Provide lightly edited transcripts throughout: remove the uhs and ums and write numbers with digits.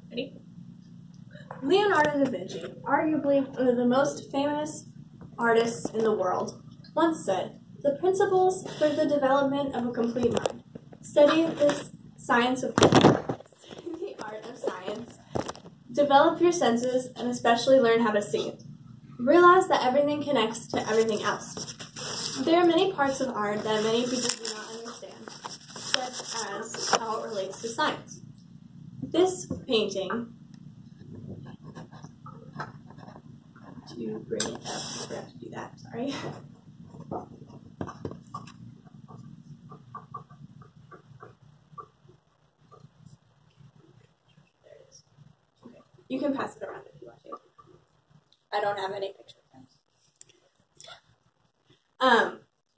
Ready? Leonardo da Vinci, arguably one of the most famous artists in the world, once said, "The principles for the development of a complete mind. Study the art of science. Develop your senses and especially learn how to see it. Realize that everything connects to everything else." There are many parts of art that many people do not understand, such as how it relates to science. This painting, to bring it up, I forgot to do that, sorry. There it is. Okay. You can pass it around if you want to. I don't have any pictures.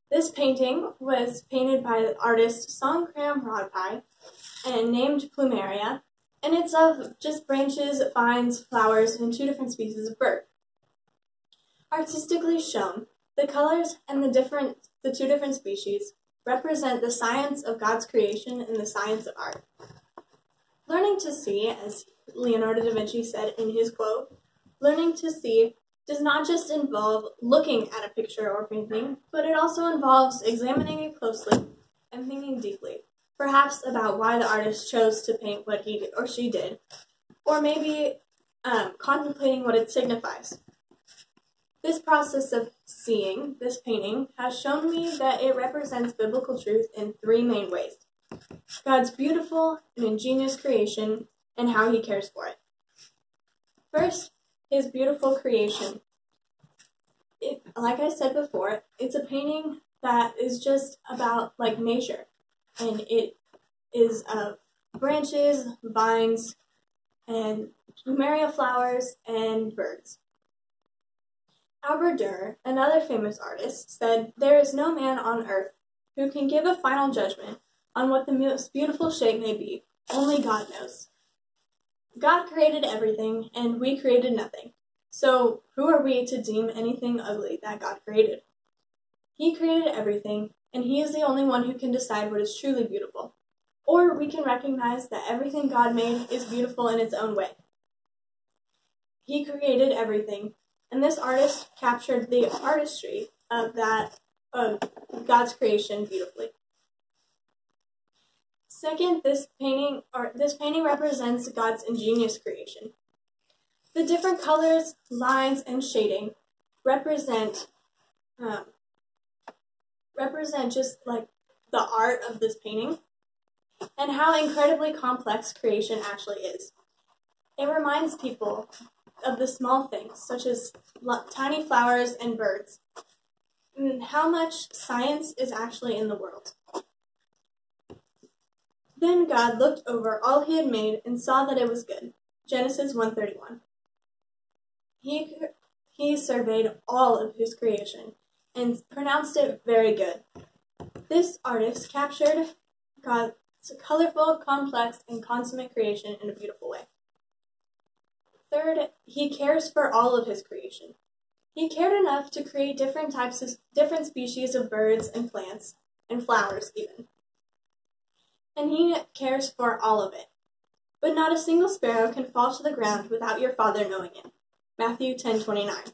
This painting was painted by the artist Songkram Rodpai and named Plumeria, and it's of just branches, vines, flowers, and 2 different species of bird. Artistically shown, the colors and the 2 different species represent the science of God's creation and the science of art. Learning to see, as Leonardo da Vinci said in his quote, learning to see does not just involve looking at a picture or painting, but it also involves examining it closely and thinking deeply, perhaps about why the artist chose to paint what he or she did, or maybe contemplating what it signifies. This process of seeing this painting has shown me that it represents biblical truth in 3 main ways: God's beautiful and ingenious creation and how he cares for it. First, his beautiful creation. Like I said before, it's a painting that is just about like nature, and it is of branches, vines, and plumeria flowers and birds. Albert Dürer, another famous artist, said, "There is no man on earth who can give a final judgment on what the most beautiful shape may be. Only God knows." God created everything, and we created nothing. So who are we to deem anything ugly that God created? He created everything, and he is the only one who can decide what is truly beautiful. Or we can recognize that everything God made is beautiful in its own way. He created everything, and this artist captured the artistry of God's creation beautifully. Second, this painting represents God's ingenious creation. The different colors, lines, and shading represent just like the art of this painting and how incredibly complex creation actually is. It reminds people of the small things, such as tiny flowers and birds, and how much science is actually in the world. Then God looked over all he had made and saw that it was good. Genesis 1:31. He surveyed all of his creation and pronounced it very good. This artist captured God's colorful, complex, and consummate creation in a beautiful way. Third, he cares for all of his creation. He cared enough to create different species of birds and plants, and flowers even. And he cares for all of it. But not a single sparrow can fall to the ground without your Father knowing it. Matthew 10:29.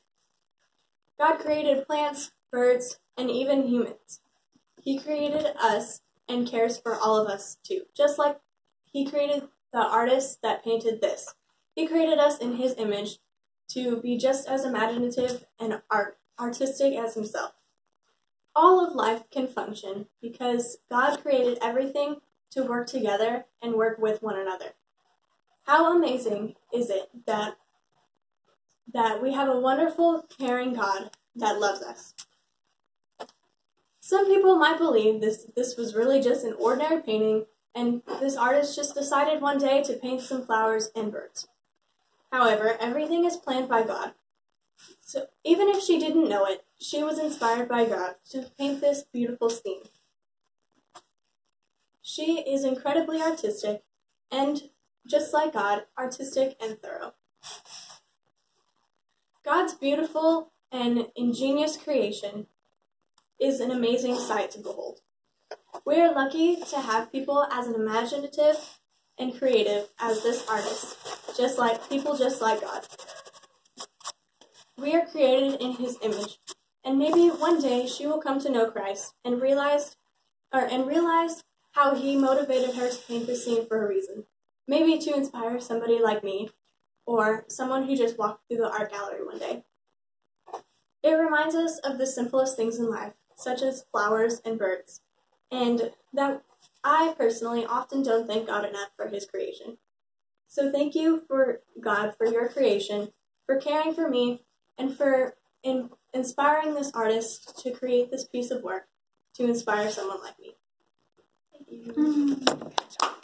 God created plants, birds, and even humans. He created us and cares for all of us too, just like he created the artist that painted this. He created us in his image to be just as imaginative and artistic as himself. All of life can function because God created everything to work together and work with one another. How amazing is it that we have a wonderful, caring God that loves us. Some people might believe this was really just an ordinary painting, and this artist just decided one day to paint some flowers and birds. However, everything is planned by God. So even if she didn't know it, she was inspired by God to paint this beautiful scene. She is incredibly artistic, and just like God, artistic and thorough. God's beautiful and ingenious creation is an amazing sight to behold. We are lucky to have people as imaginative and creative as this artist, just like God. We are created in his image, and maybe one day she will come to know Christ and realize how he motivated her to paint this scene for a reason. Maybe to inspire somebody like me, or someone who just walked through the art gallery one day. It reminds us of the simplest things in life, such as flowers and birds, and that I personally often don't thank God enough for his creation. So thank you for God for your creation, for caring for me, and for inspiring this artist to create this piece of work to inspire someone like me. Thank you.